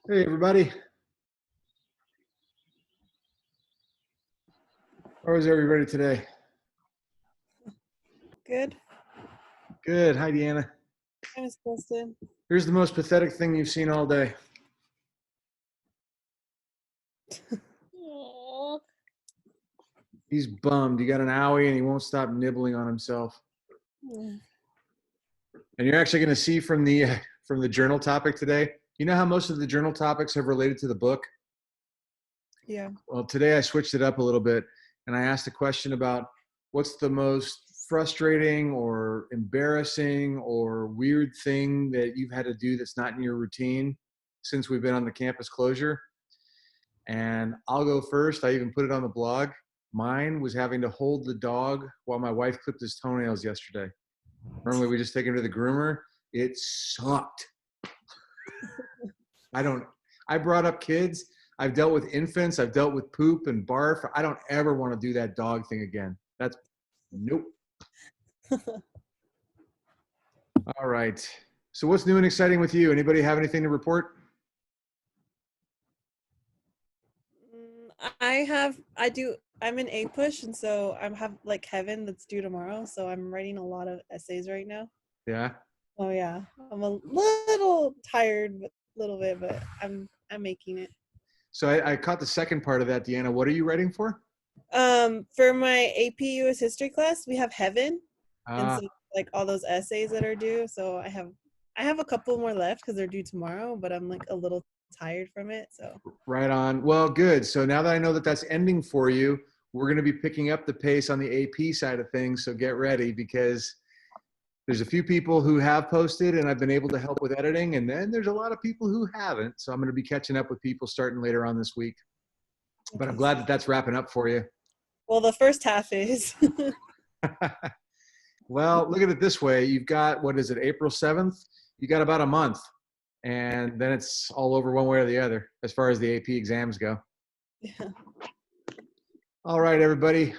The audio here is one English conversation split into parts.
Hey, everybody. How is everybody today? Good. Good. Hi, Deanna. Hi, Miss Preston. Here's the most pathetic thing you've seen all day. Aww. He's bummed. He got an owie and he won't stop nibbling on himself. And you're actually going to see from the journal topic today. You know how most of the journal topics have related to the book? Yeah. Well, today I switched it up a little bit and I asked a question about what's the most frustrating or embarrassing or weird thing that you've had to do that's not in your routine since we've been on the campus closure. And I'll go first. I even put it on the blog. Mine was having to hold the dog while my wife clipped his toenails yesterday. Normally we just take him to the groomer. It sucked. I brought up kids. I've dealt with infants. I've dealt with poop and barf. I don't ever want to do that dog thing again. That's nope. All right. So what's new and exciting with you? Anybody have anything to report? I'm in A push, and so I'm have like Heaven that's due tomorrow. So I'm writing a lot of essays right now. Yeah. Oh yeah, I'm a little tired, but little bit, but I'm making it. So I caught the second part of that, Deanna. What are you writing for? For my AP US history class, we have Heaven, and Ah, so like all those essays that are due. So I have a couple more left because they're due tomorrow, but I'm like a little tired from it. So right on. Well, good. So now that I know that that's ending for you, we're going to be picking up the pace on the AP side of things. So get ready because there's a few people who have posted and I've been able to help with editing. And then there's a lot of people who haven't. So I'm going to be catching up with people starting later on this week. But I'm okay. glad that that's wrapping up for you. Well, the first half is. Well, look at it this way. You've got, what is it, April 7th? You got about a month. And then it's all over one way or the other as far as the AP exams go. Yeah. All right, everybody.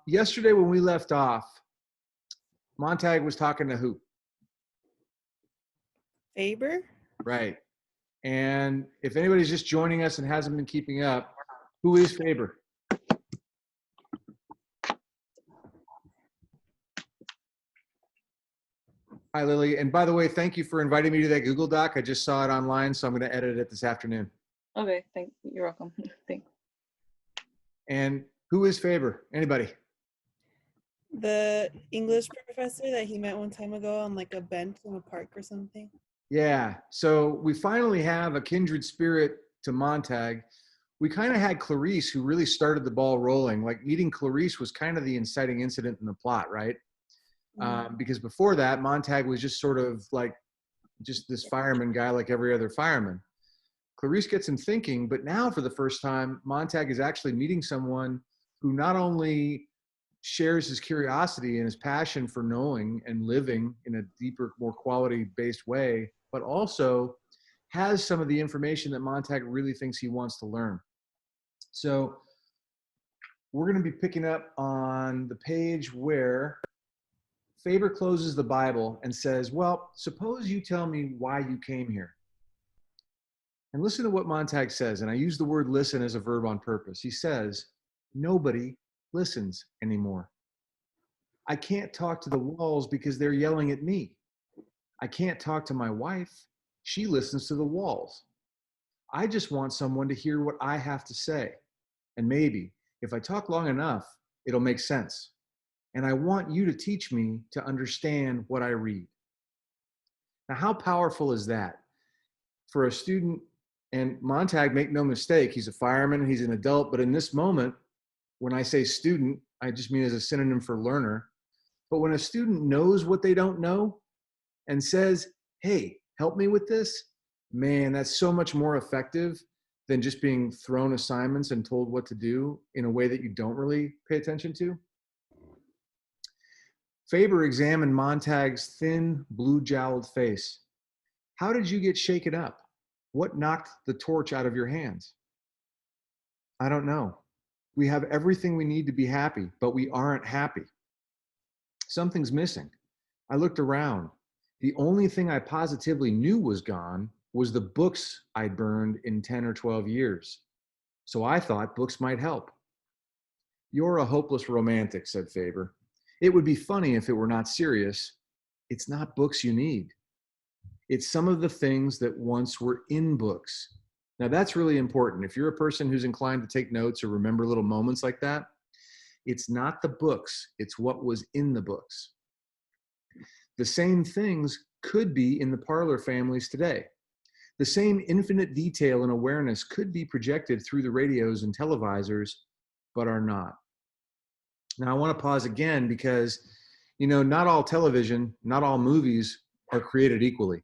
Yesterday when we left off, Montag was talking to who? Faber? Right. And if anybody's just joining us and hasn't been keeping up, who is Faber? Hi, Lily. And by the way, thank you for inviting me to that Google Doc. I just saw it online, so I'm going to edit it this afternoon. Okay, you're welcome. Thanks. And who is Faber? Anybody? The English professor that he met one time ago on like a bench in a park or something. Yeah. So we finally have a kindred spirit to Montag. We kind of had Clarice who really started the ball rolling. Like meeting Clarice was kind of the inciting incident in the plot, right? Because before that, Montag was just sort of like just this fireman guy like every other fireman. Clarice gets him thinking, but now for the first time, Montag is actually meeting someone who not only shares his curiosity and his passion for knowing and living in a deeper, more quality-based way, but also has some of the information that Montag really thinks he wants to learn. So we're going to be picking up on the page where Faber closes the Bible and says, well, suppose you tell me why you came here. And listen to what Montag says, and I use the word listen as a verb on purpose. He says, nobody listens anymore. I can't talk to the walls because they're yelling at me. I can't talk to my wife. She listens to the walls. I just want someone to hear what I have to say. And maybe, if I talk long enough, it'll make sense. And I want you to teach me to understand what I read. Now, how powerful is that for a student? And Montag, make no mistake, he's a fireman, he's an adult, but in this moment, when I say student, I just mean as a synonym for learner. But when a student knows what they don't know and says, hey, help me with this, man, that's so much more effective than just being thrown assignments and told what to do in a way that you don't really pay attention to. Faber examined Montag's thin, blue-jowled face. How did you get shaken up? What knocked the torch out of your hands? I don't know. We have everything we need to be happy, but we aren't happy. Something's missing. I looked around. The only thing I positively knew was gone was the books I'd burned in 10 or 12 years. So I thought books might help. You're a hopeless romantic, said Faber. It would be funny if it were not serious. It's not books you need. It's some of the things that once were in books. Now that's really important. If you're a person who's inclined to take notes or remember little moments like that, it's not the books, it's what was in the books. The same things could be in the Parlor families today. The same infinite detail and awareness could be projected through the radios and televisors, but are not. Now I want to pause again because, not all television, not all movies are created equally.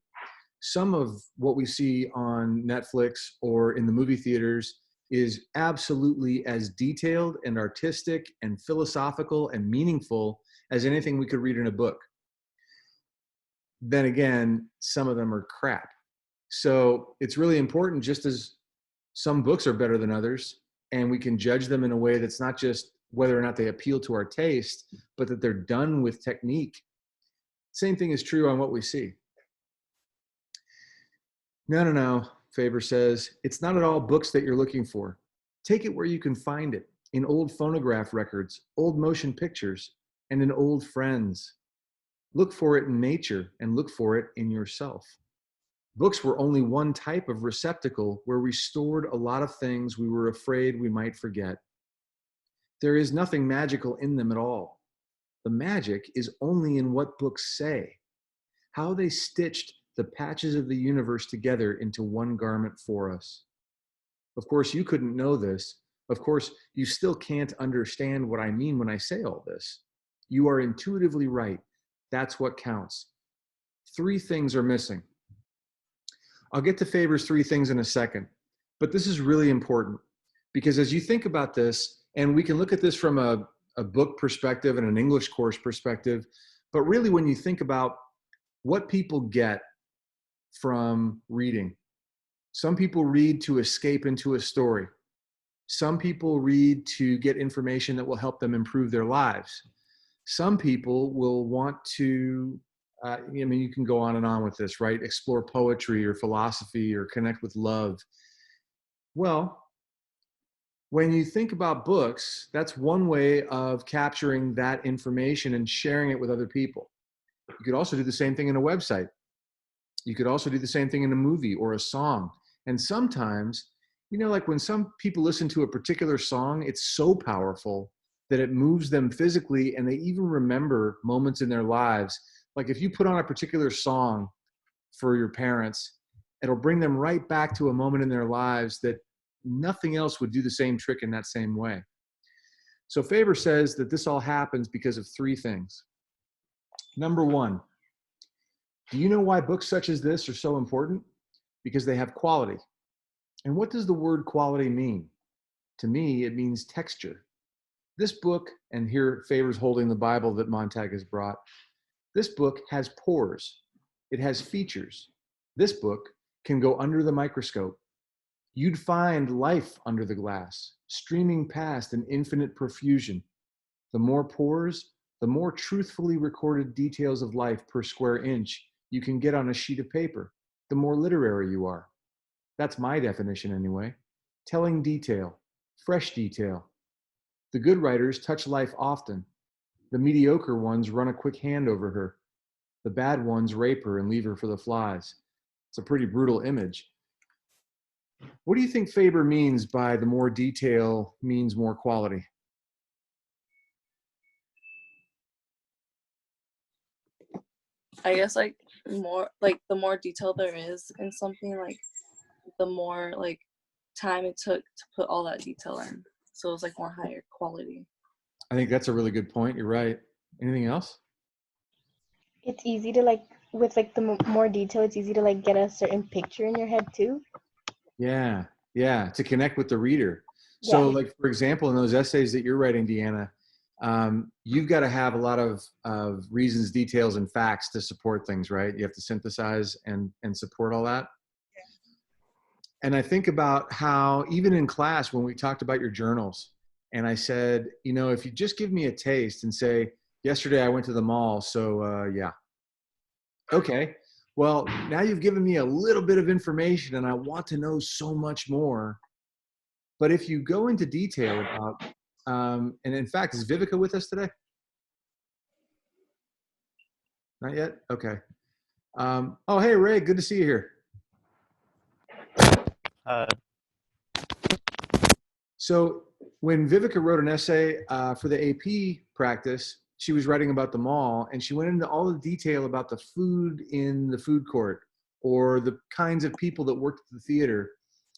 Some of what we see on Netflix or in the movie theaters is absolutely as detailed and artistic and philosophical and meaningful as anything we could read in a book. Then again, some of them are crap. So it's really important, just as some books are better than others, and we can judge them in a way that's not just whether or not they appeal to our taste, but that they're done with technique. Same thing is true on what we see. No, Faber says, it's not at all books that you're looking for. Take it where you can find it, in old phonograph records, old motion pictures, and in old friends. Look for it in nature and look for it in yourself. Books were only one type of receptacle where we stored a lot of things we were afraid we might forget. There is nothing magical in them at all. The magic is only in what books say, how they stitched the patches of the universe together into one garment for us. Of course, you couldn't know this. Of course, you still can't understand what I mean when I say all this. You are intuitively right. That's what counts. 3 things are missing. I'll get to Faber's 3 things in a second, but this is really important because as you think about this, and we can look at this from a book perspective and an English course perspective, but really when you think about what people get from reading, some people read to escape into a story. Some people read to get information that will help them improve their lives. Some people will want to, you can go on and on with this, right? Explore poetry or philosophy or connect with love. Well, when you think about books, that's one way of capturing that information and sharing it with other people. You could also do the same thing in a website. You could also do the same thing in a movie or a song. And sometimes, like when some people listen to a particular song, it's so powerful that it moves them physically and they even remember moments in their lives. Like if you put on a particular song for your parents, it'll bring them right back to a moment in their lives that nothing else would do the same trick in that same way. So Faber says that this all happens because of 3 things. Number 1, do you know why books such as this are so important? Because they have quality. And what does the word quality mean? To me, it means texture. This book, and here Faber's holding the Bible that Montag has brought, this book has pores. It has features. This book can go under the microscope. You'd find life under the glass, streaming past an infinite profusion. The more pores, the more truthfully recorded details of life per square inch you can get on a sheet of paper, the more literary you are. That's my definition anyway. Telling detail, fresh detail. The good writers touch life often. The mediocre ones run a quick hand over her. The bad ones rape her and leave her for the flies. It's a pretty brutal image. What do you think Faber means by the more detail means more quality? I guess more the more detail there is in something, the more time it took to put all that detail in. So it was more higher quality. I think that's a really good point. You're right. Anything else? It's easy to with the more detail, it's easy to get a certain picture in your head too. Yeah, to connect with the reader. So Yeah. for example, in those essays that you're writing, Deanna, you've got to have a lot of reasons, details, and facts to support things, right? You have to synthesize and support all that. Yeah. And I think about how even in class, when we talked about your journals, and I said, if you just give me a taste and say, yesterday I went to the mall, so yeah. Okay. Well, now you've given me a little bit of information and I want to know so much more. But if you go into detail about, and in fact, is Vivica with us today? Not yet? Okay. Oh, hey, Ray, good to see you here. Uh, So when Vivica wrote an essay for the AP practice, she was writing about the mall and she went into all the detail about the food in the food court or the kinds of people that worked at the theater.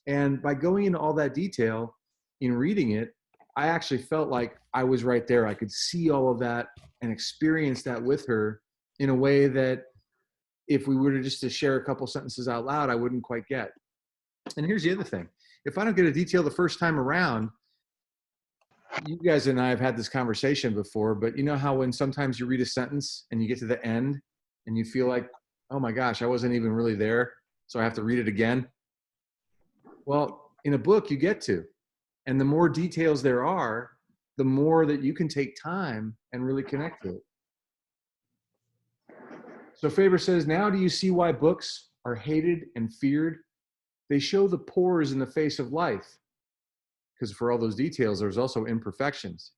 And by going into all that detail in reading it, I actually felt like I was right there. I could see all of that and experience that with her in a way that if we were to just to share a couple sentences out loud, I wouldn't quite get. And here's the other thing. If I don't get a detail the first time around, you guys and I have had this conversation before, but you know how when sometimes you read a sentence and you get to the end and you feel like, oh my gosh, I wasn't even really there, so I have to read it again? Well, in a book, you get to. And the more details there are, the more that you can take time and really connect to it. So Faber says, now do you see why books are hated and feared? They show the pores in the face of life. Because for all those details, there's also imperfections.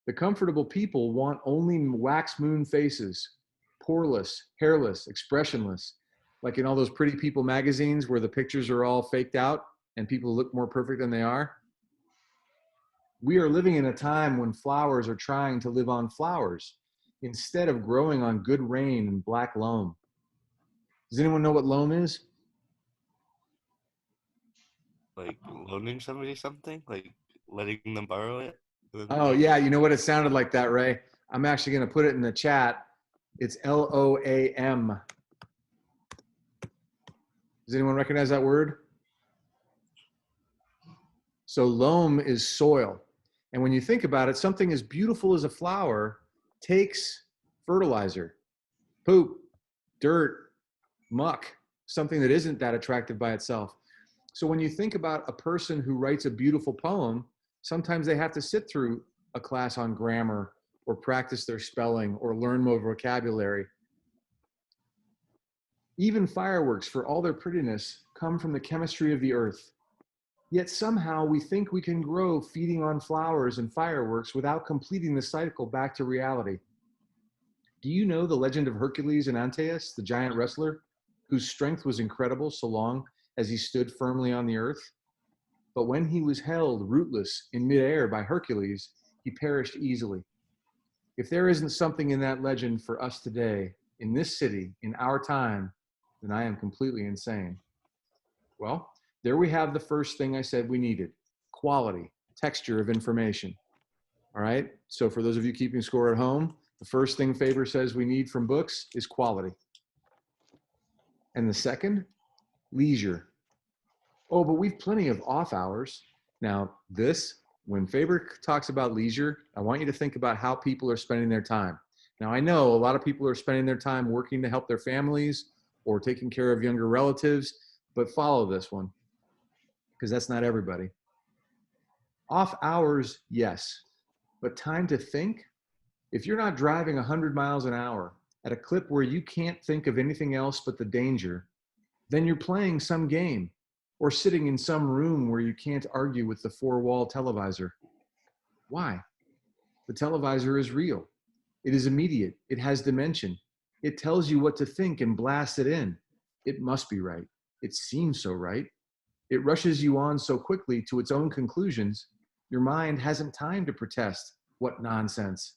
The comfortable people want only wax moon faces, poreless, hairless, expressionless, like in all those Pretty People magazines where the pictures are all faked out and people look more perfect than they are. We are living in a time when flowers are trying to live on flowers instead of growing on good rain and black loam. Does anyone know what loam is? like loaning somebody something, like letting them borrow it. Oh yeah, you know what? It sounded like that, Ray. I'm actually going to put it in the chat. It's LOAM. Does anyone recognize that word? So loam is soil. And when you think about it, something as beautiful as a flower takes fertilizer, poop, dirt, muck, something that isn't that attractive by itself. So when you think about a person who writes a beautiful poem, sometimes they have to sit through a class on grammar or practice their spelling or learn more vocabulary. Even fireworks, for all their prettiness, come from the chemistry of the earth. Yet somehow we think we can grow feeding on flowers and fireworks without completing the cycle back to reality. Do you know the legend of Hercules and Antaeus, the giant wrestler, whose strength was incredible so long as he stood firmly on the earth? But when he was held rootless in midair by Hercules, he perished easily. If there isn't something in that legend for us today, in this city, in our time, then I am completely insane. Well, there we have the first thing I said we needed: quality, texture of information. All right, so for those of you keeping score at home, the first thing Faber says we need from books is quality. And the second, leisure. Oh, but we've plenty of off hours. Now this, when Faber talks about leisure, I want you to think about how people are spending their time. Now I know a lot of people are spending their time working to help their families or taking care of younger relatives, but follow this one, because that's not everybody. Off hours, yes, but time to think? If you're not driving 100 miles an hour at a clip where you can't think of anything else but the danger, then you're playing some game or sitting in some room where you can't argue with the four-wall televisor. Why? The televisor is real. It is immediate. It has dimension. It tells you what to think and blasts it in. It must be right. It seems so right. It rushes you on so quickly to its own conclusions, your mind hasn't time to protest. What nonsense.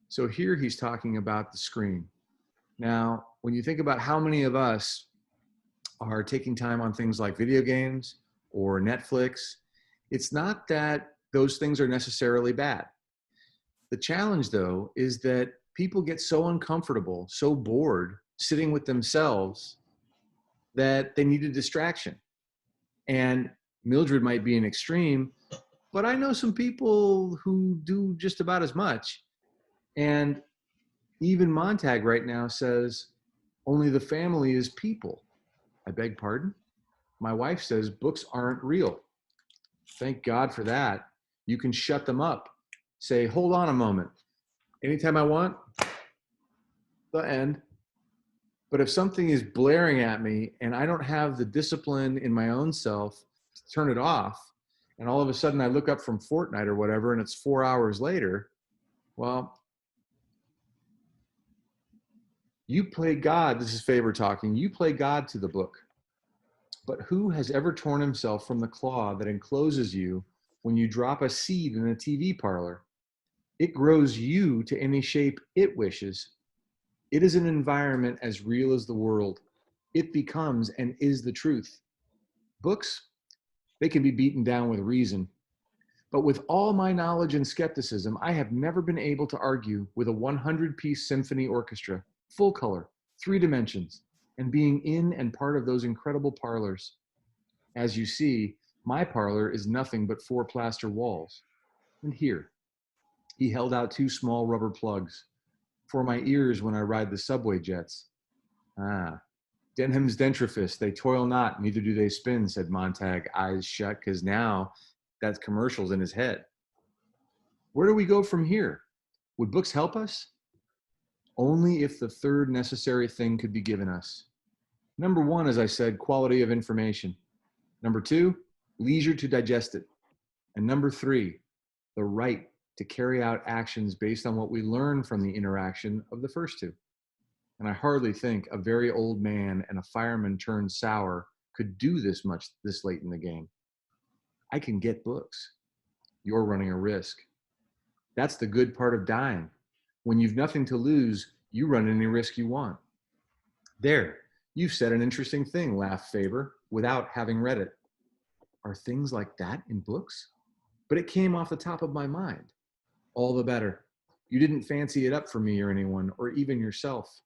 So here he's talking about the screen. Now, when you think about how many of us are taking time on things like video games or Netflix, it's not that those things are necessarily bad. The challenge, though, is that people get so uncomfortable, so bored sitting with themselves that they need a distraction. And Mildred might be an extreme, but I know some people who do just about as much. And even Montag right now says, only the family is people. I beg pardon? My wife says books aren't real. Thank God for that. You can shut them up. Say, hold on a moment. Anytime I want, the end. But if something is blaring at me and I don't have the discipline in my own self to turn it off, and all of a sudden I look up from Fortnite or whatever and it's 4 hours later, well, you play God. This is Faber talking. You play God to the book. But who has ever torn himself from the claw that encloses you when you drop a seed in a TV parlor? It grows you to any shape it wishes. It is an environment as real as the world. It becomes and is the truth. Books, they can be beaten down with reason. But with all my knowledge and skepticism, I have never been able to argue with a 100-piece symphony orchestra, full color, 3 dimensions, and being in and part of those incredible parlors. As you see, my parlor is nothing but 4 plaster walls. And here, he held out 2 small rubber plugs for my ears when I ride the subway jets. Ah, Denham's dentrifists, they toil not, neither do they spin, said Montag, eyes shut, because now that commercial's in his head. Where do we go from here? Would books help us? Only if the third necessary thing could be given us. Number 1, as I said, quality of information. Number 2, leisure to digest it. And number 3, the right to carry out actions based on what we learn from the interaction of the first 2. And I hardly think a very old man and a fireman turned sour could do this much this late in the game. I can get books. You're running a risk. That's the good part of dying. When you've nothing to lose, you run any risk you want. There, you've said an interesting thing, laughed Faber, without having read it. Are things like that in books? But it came off the top of my mind. All the better. You didn't fancy it up for me or anyone, or even yourself.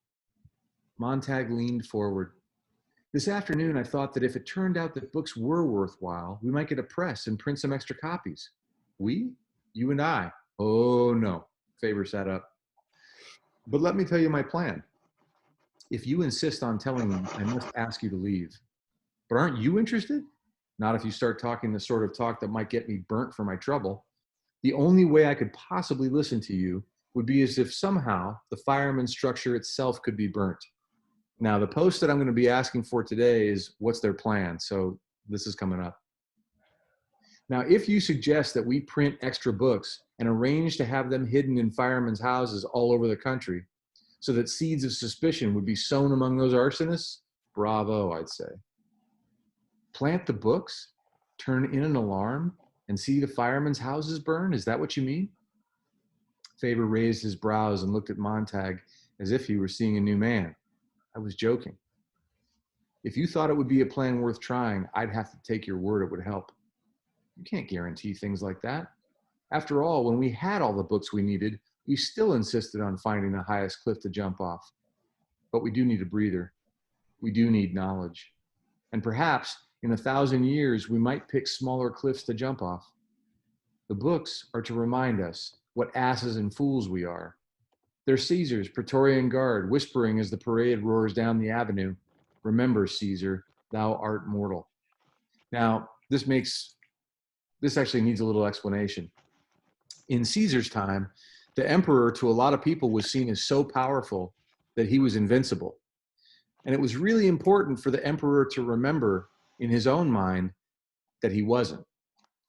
Montag leaned forward. This afternoon, I thought that if it turned out that books were worthwhile, we might get a press and print some extra copies. We? You and I? Oh, no. Faber sat up. But let me tell you my plan. If you insist on telling me, I must ask you to leave. But aren't you interested? Not if you start talking the sort of talk that might get me burnt for my trouble. The only way I could possibly listen to you would be as if somehow the fireman structure itself could be burnt. Now, the post that I'm going to be asking for today is what's their plan? So this is coming up. Now, if you suggest that we print extra books and arrange to have them hidden in firemen's houses all over the country so that seeds of suspicion would be sown among those arsonists, bravo, I'd say. Plant the books, turn in an alarm, and see the firemen's houses burn? Is that what you mean? Faber raised his brows and looked at Montag as if he were seeing a new man. I was joking. If you thought it would be a plan worth trying, I'd have to take your word it would help. You can't guarantee things like that. After all, when we had all the books we needed, we still insisted on finding the highest cliff to jump off. But we do need a breather. We do need knowledge. And perhaps in 1,000 years, we might pick smaller cliffs to jump off. The books are to remind us what asses and fools we are. They're Caesar's Praetorian Guard, whispering as the parade roars down the avenue, remember, Caesar, thou art mortal. Now, this actually needs a little explanation. In Caesar's time, the emperor to a lot of people was seen as so powerful that he was invincible. And it was really important for the emperor to remember in his own mind that he wasn't.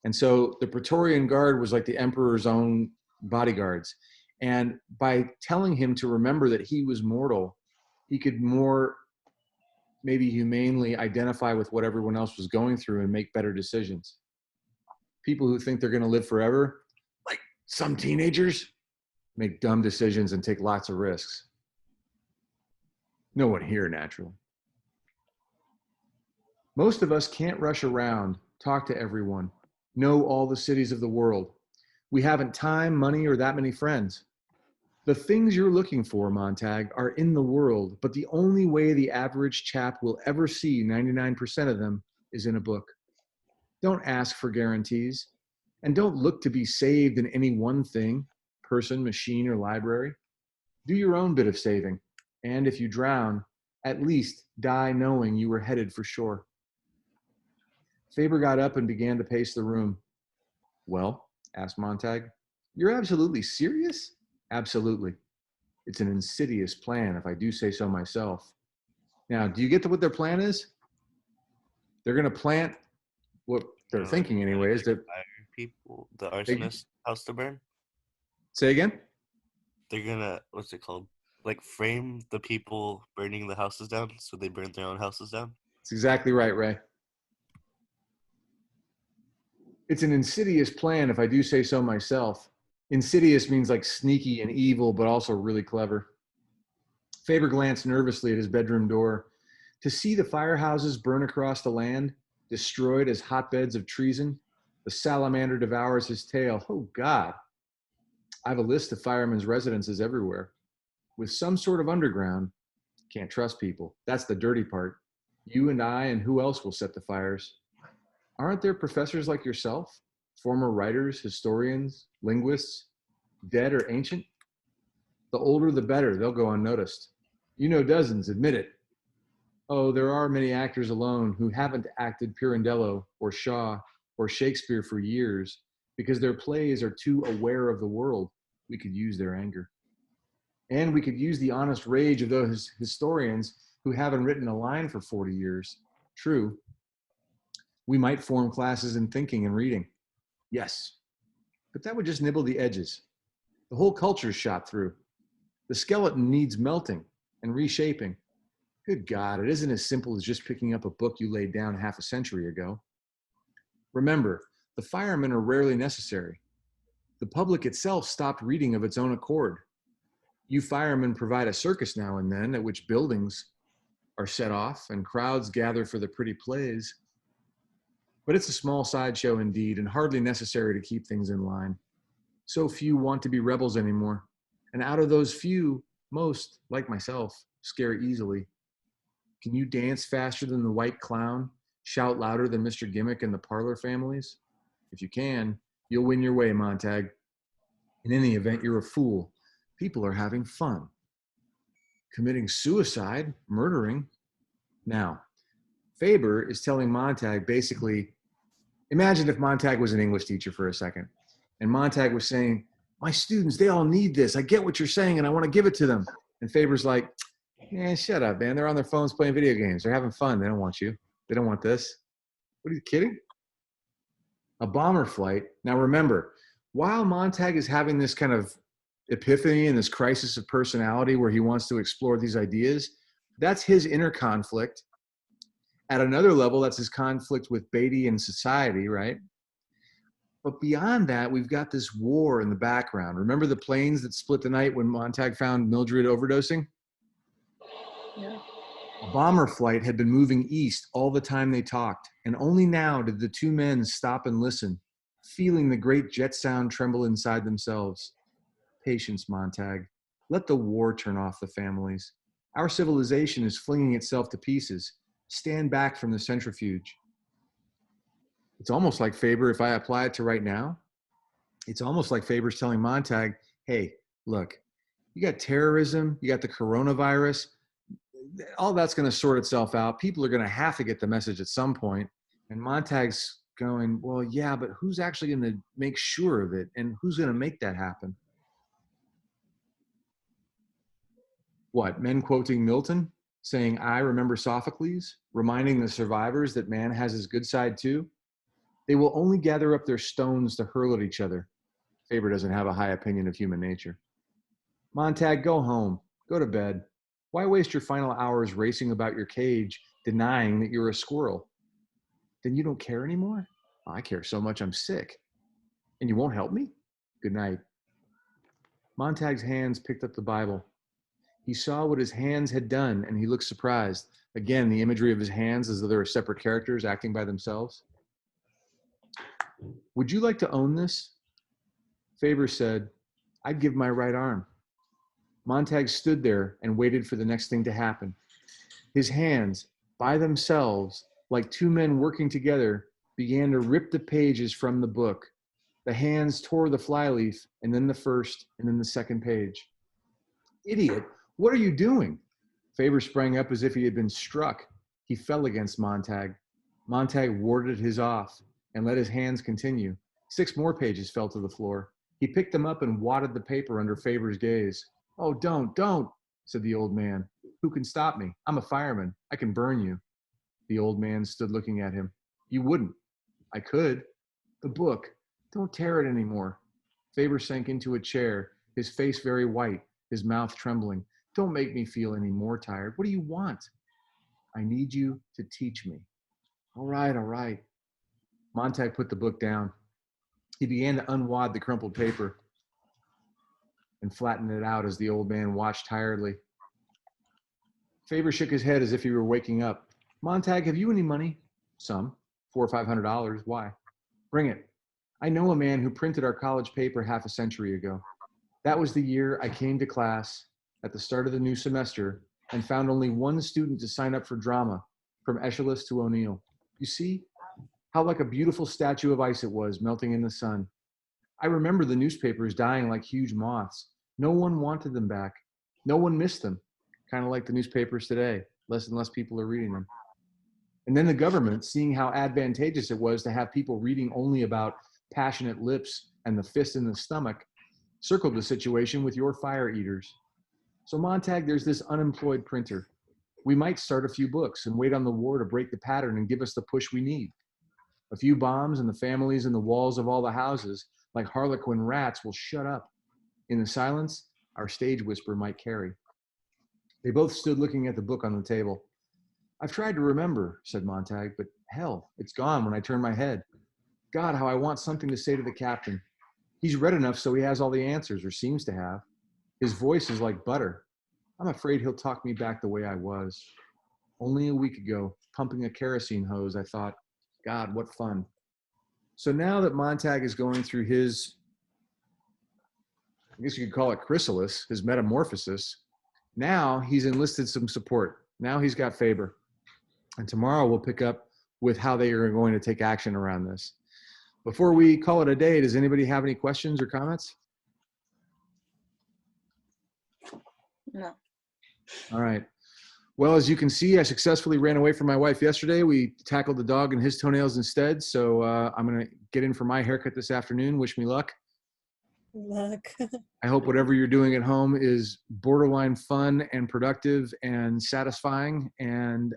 And so the Praetorian Guard was like the emperor's own bodyguards. And by telling him to remember that he was mortal, he could more maybe humanely identify with what everyone else was going through and make better decisions. People who think they're going to live forever, like some teenagers, make dumb decisions and take lots of risks. No one here, naturally. Most of us can't rush around, talk to everyone, know all the cities of the world. We haven't time, money, or that many friends. The things you're looking for, Montag, are in the world, but the only way the average chap will ever see 99% of them is in a book. Don't ask for guarantees, and don't look to be saved in any one thing, person, machine, or library. Do your own bit of saving, and if you drown, at least die knowing you were headed for shore. Faber got up and began to pace the room. Well, asked Montag, you're absolutely serious? Absolutely. It's an insidious plan, if I do say so myself. Now, do you get to what their plan is? They're going to plant what they're Like, thinking anyway is that fire people, the arsonist house to burn. say again. They're gonna, what's it called? Like frame the people burning the houses down, so they burn their own houses down. That's exactly right, Ray. It's an insidious plan, if I do say so myself. Insidious means like sneaky and evil, but also really clever. Faber glanced nervously at his bedroom door. To see the firehouses burn across the land, destroyed as hotbeds of treason, the salamander devours his tail. Oh, God. I have a list of firemen's residences everywhere. With some sort of underground, can't trust people. That's the dirty part. You and I and who else will set the fires? Aren't there professors like yourself, former writers, historians, linguists, dead or ancient? The older, the better. They'll go unnoticed. You know dozens, admit it. Oh, there are many actors alone who haven't acted Pirandello or Shaw or Shakespeare for years because their plays are too aware of the world. We could use their anger. And we could use the honest rage of those historians who haven't written a line for 40 years. True. We might form classes in thinking and reading. Yes. But that would just nibble the edges. The whole culture is shot through. The skeleton needs melting and reshaping. Good God, it isn't as simple as just picking up a book you laid down half a century ago. Remember, the firemen are rarely necessary. The public itself stopped reading of its own accord. You firemen provide a circus now and then at which buildings are set off and crowds gather for the pretty plays. But it's a small sideshow indeed, and hardly necessary to keep things in line. So few want to be rebels anymore. And out of those few, most, like myself, scare easily. Can you dance faster than the white clown? Shout louder than Mr. Gimmick and the Parlor families? If you can, you'll win your way, Montag. In any event, you're a fool. People are having fun. Committing suicide, murdering. Now, Faber is telling Montag basically, imagine if Montag was an English teacher for a second, and Montag was saying, my students, they all need this. I get what you're saying, and I want to give it to them. And Faber's like, yeah, shut up, man. They're on their phones playing video games. They're having fun. They don't want you. They don't want this. What are you kidding? A bomber flight. Now remember, while Montag is having this kind of epiphany and this crisis of personality where he wants to explore these ideas, that's his inner conflict. At another level, that's his conflict with Beatty and society, right? But beyond that, we've got this war in the background. Remember the planes that split the night when Montag found Mildred overdosing? Yeah. A bomber flight had been moving east all the time they talked, and only now did the two men stop and listen, feeling the great jet sound tremble inside themselves. Patience, Montag. Let the war turn off the families. Our civilization is flinging itself to pieces. Stand back from the centrifuge. It's almost like Faber, if I apply it to right now, it's almost like Faber's telling Montag, hey, look, you got terrorism, you got the coronavirus, all that's going to sort itself out. People are going to have to get the message at some point. And Montag's going, well, yeah, but who's actually going to make sure of it? And who's going to make that happen? What, men quoting Milton, saying, I remember Sophocles, reminding the survivors that man has his good side too? They will only gather up their stones to hurl at each other. Faber doesn't have a high opinion of human nature. Montag, go home. Go to bed. Why waste your final hours racing about your cage, denying that you're a squirrel? Then you don't care anymore? I care so much I'm sick. And you won't help me? Good night. Montag's hands picked up the Bible. He saw what his hands had done, and he looked surprised. Again, the imagery of his hands as though they were separate characters acting by themselves. Would you like to own this? Faber said, I'd give my right arm. Montag stood there and waited for the next thing to happen. His hands, by themselves, like two men working together, began to rip the pages from the book. The hands tore the flyleaf, and then the first, and then the second page. Idiot, what are you doing? Faber sprang up as if he had been struck. He fell against Montag. Montag warded his off and let his hands continue. 6 more pages fell to the floor. He picked them up and wadded the paper under Faber's gaze. Oh, don't, said the old man. Who can stop me? I'm a fireman. I can burn you. The old man stood looking at him. You wouldn't. I could. The book. Don't tear it anymore. Faber sank into a chair, his face very white, his mouth trembling. Don't make me feel any more tired. What do you want? I need you to teach me. All right, all right. Montag put the book down. He began to unwad the crumpled paper and flatten it out as the old man watched tiredly. Faber shook his head as if he were waking up. Montag, have you any money? Some. $400 or $500. Why? Bring it. I know a man who printed our college paper half a century ago. That was the year I came to class at the start of the new semester and found only one student to sign up for drama, from Aeschylus to O'Neill. You see how like a beautiful statue of ice it was, melting in the sun. I remember the newspapers dying like huge moths. No one wanted them back. No one missed them. Kind of like the newspapers today. Less and less people are reading them. And then the government, seeing how advantageous it was to have people reading only about passionate lips and the fist in the stomach, circled the situation with your fire eaters. So Montag, there's this unemployed printer. We might start a few books and wait on the war to break the pattern and give us the push we need. A few bombs and the families in the walls of all the houses, like harlequin rats, will shut up. In the silence, our stage whisper might carry. They both stood looking at the book on the table. I've tried to remember, said Montag, but hell, it's gone when I turn my head. God, how I want something to say to the captain. He's read enough so he has all the answers, or seems to have. His voice is like butter. I'm afraid he'll talk me back the way I was. Only a week ago, pumping a kerosene hose, I thought, God, what fun. So now that Montag is going through his, I guess you could call it chrysalis, his metamorphosis, now he's enlisted some support. Now he's got Faber. And tomorrow we'll pick up with how they are going to take action around this. Before we call it a day, does anybody have any questions or comments? No. All right. Well, as you can see, I successfully ran away from my wife yesterday. We tackled the dog and his toenails instead. So I'm going to get in for my haircut this afternoon. Wish me luck. Luck. I hope whatever you're doing at home is borderline fun and productive and satisfying. And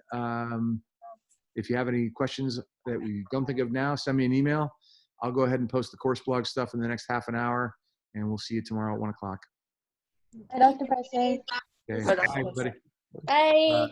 if you have any questions that we don't think of now, send me an email. I'll go ahead and post the course blog stuff in the next half an hour, and we'll see you tomorrow at 1 o'clock. Hi, Dr. Preston. Okay. Bye, Bye, Dr. everybody. Bye.